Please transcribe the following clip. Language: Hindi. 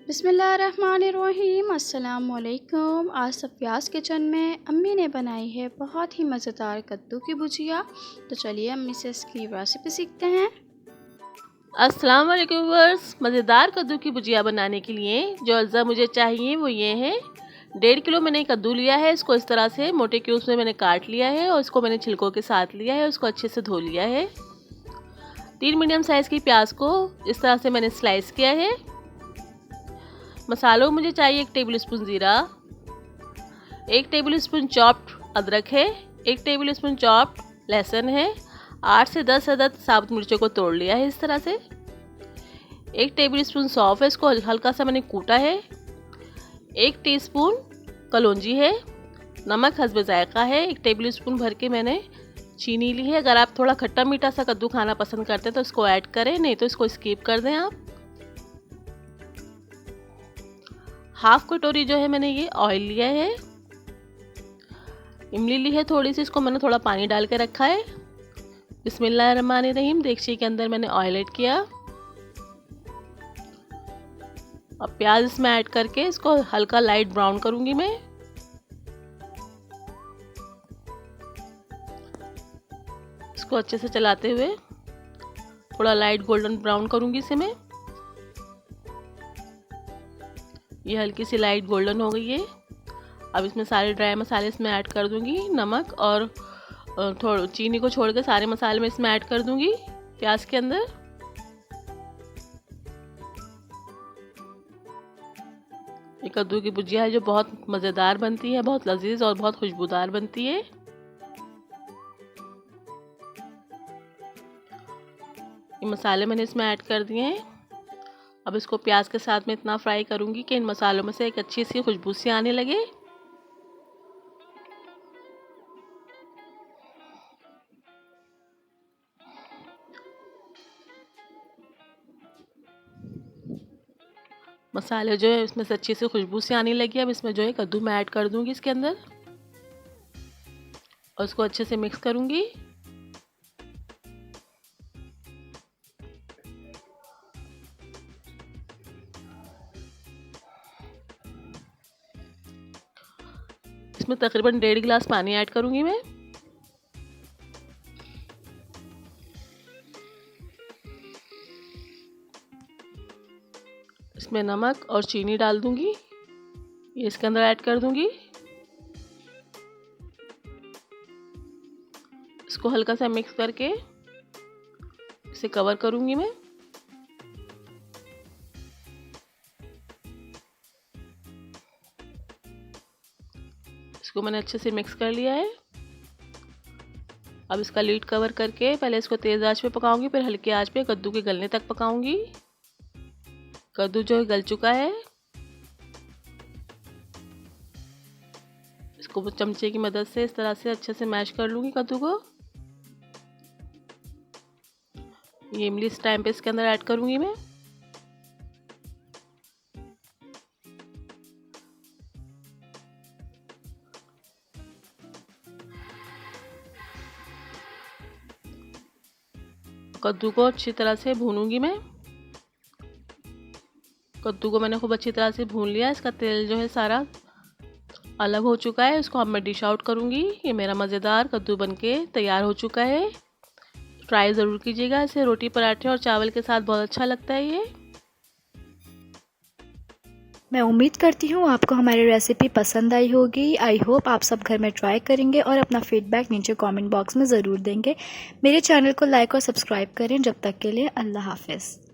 बिस्मिल्लाहिर्रहमानिर्रहीम। अस्सलाम वालेकुम। आज सफ़ियाज़ किचन में अम्मी ने बनाई है बहुत ही मज़ेदार कद्दू की भुजिया। तो चलिए अम्मी से इसकी रेसिपी सीखते हैं। अस्सलाम वालेकुम व्यूअर्स। मज़ेदार कद्दू की भुजिया बनाने के लिए जो अज्जा मुझे चाहिए वो ये है। 1.5 किलो मैंने कद्दू लिया है। इसको इस तरह से मोटे क्यूब्स में मैंने काट लिया है और इसको मैंने छिलकों के साथ लिया है। उसको अच्छे से धो लिया है। 3 मीडियम साइज़ की प्याज को इस तरह से मैंने स्लाइस किया है। मसालों मुझे चाहिए 1 टेबल स्पून ज़ीरा, 1 टेबल स्पून चॉप्ड अदरक है, 1 टेबल स्पून चॉप्ड लहसुन है, 8 से 10 अदद साबुत मिर्चों को तोड़ लिया है इस तरह से। 1 टेबल स्पून सौंफ है, इसको हल्का सा मैंने कूटा है। 1 टीस्पून कलौंजी है। नमक हस्ब जायका है। 1 टेबल स्पून भर के मैंने चीनी ली है। अगर आप थोड़ा खट्टा मीठा सा कद्दू खाना पसंद करते हैं तो इसको ऐड करें, नहीं तो इसको स्किप कर दें आप। हाफ कटोरी जो है मैंने ये ऑयल लिया है। इमली ली है थोड़ी सी, इसको मैंने थोड़ा पानी डाल के रखा है। बिस्मिल्लाहिर्रहमानिर्रहीम। देगची के अंदर मैंने ऑयल ऐड किया। अब प्याज इसमें ऐड करके इसको हल्का लाइट ब्राउन करूंगी मैं। इसको अच्छे से चलाते हुए थोड़ा लाइट गोल्डन ब्राउन करूंगी इसे मैं। ये हल्की सी लाइट गोल्डन हो गई है। अब इसमें सारे ड्राई मसाले इसमें ऐड कर दूंगी। नमक और थोड़ा चीनी को छोड़ के सारे मसाले मैं इसमें ऐड कर दूंगी प्याज के अंदर। ये कद्दू की भुजिया है जो बहुत मज़ेदार बनती है, बहुत लजीज और बहुत खुशबूदार बनती है। ये मसाले मैंने इसमें ऐड कर दिए हैं। अब इसको प्याज के साथ में इतना फ्राई करूंगी कि इन मसालों में से एक अच्छी सी खुशबू सी आने लगे। मसाले जो है इसमें से अच्छी सी खुशबू सी आने लगी। अब इसमें जो है कद्दू मैं ऐड कर दूंगी इसके अंदर और इसको अच्छे से मिक्स करूंगी। इसमें तकरीबन 1.5 गिलास पानी ऐड करूंगी मैं। इसमें नमक और चीनी डाल दूंगी, ये इसके अंदर ऐड कर दूंगी। इसको हल्का सा मिक्स करके इसे कवर करूंगी मैं। इसको मैंने अच्छे से मिक्स कर लिया है। अब इसका लीड कवर करके पहले इसको तेज़ आंच पे पकाऊंगी, फिर हल्की आंच पे कद्दू के गलने तक पकाऊंगी। कद्दू जो है गल चुका है। इसको चमचे की मदद से इस तरह से अच्छे से मैश कर लूंगी कद्दू को। ये इमली इस टाइम पे इसके अंदर ऐड करूंगी मैं। कद्दू को अच्छी तरह से भूनूंगी मैं। कद्दू को मैंने खूब अच्छी तरह से भून लिया। इसका तेल जो है सारा अलग हो चुका है। इसको अब मैं डिश आउट करूंगी। ये मेरा मज़ेदार कद्दू बनके तैयार हो चुका है। ट्राई ज़रूर कीजिएगा। इसे रोटी पराठे और चावल के साथ बहुत अच्छा लगता है ये। मैं उम्मीद करती हूँ आपको हमारी रेसिपी पसंद आई होगी। आई होप आप सब घर में ट्राई करेंगे और अपना फीडबैक नीचे कमेंट बॉक्स में ज़रूर देंगे। मेरे चैनल को लाइक और सब्सक्राइब करें। जब तक के लिए अल्लाह हाफ़िज़।